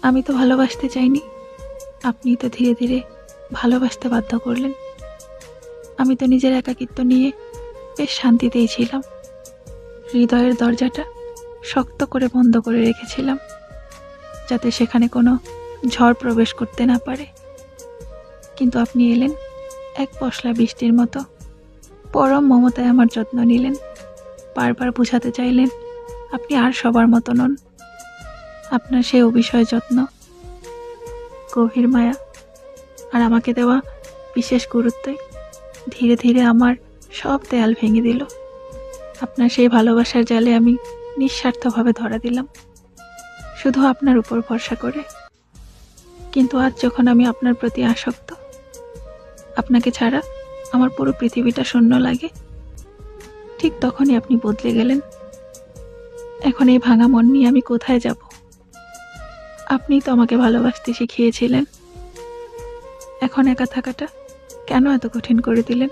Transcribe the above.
আমি তো ভালোবাসতে চাইনি, আপনি তো ধীরে ধীরে ভালোবাসতে বাধ্য করলেন। আমি তো নিজের একাকিত্ব নিয়ে বেশ শান্তিতেই ছিলাম, হৃদয়ের দরজাটা শক্ত করে বন্ধ করে রেখেছিলাম, যাতে সেখানে কোনো ঝড় প্রবেশ করতে না পারে। কিন্তু আপনি এলেন এক পশলা বৃষ্টির মতো, পরম মমতায় আমার যত্ন নিলেন, বারবার বোঝাতে চাইলেন আপনি আর সবার মতো নন। আপনার সেই অবিষয় যত্ন, গভীর মায়া আর আমাকে দেওয়া বিশেষ গুরুত্বই ধীরে ধীরে আমার সব দেয়াল ভেঙে দিল। আপনার সেই ভালোবাসার জালে আমি নিঃস্বার্থভাবে ধরা দিলাম, শুধু আপনার উপর ভরসা করে। কিন্তু আজ যখন আমি আপনার প্রতি আসক্ত, আপনাকে ছাড়া আমার পুরো পৃথিবীটা শূন্য লাগে, ঠিক তখনই আপনি বদলে গেলেন। এখন এই ভাঙা মন নিয়ে আমি কোথায় যাব? আপনিই তো আমাকে ভালোবাসতে শিখিয়েছিলেন, এখন একা থাকাটা কেন এত কঠিন করে দিলেন?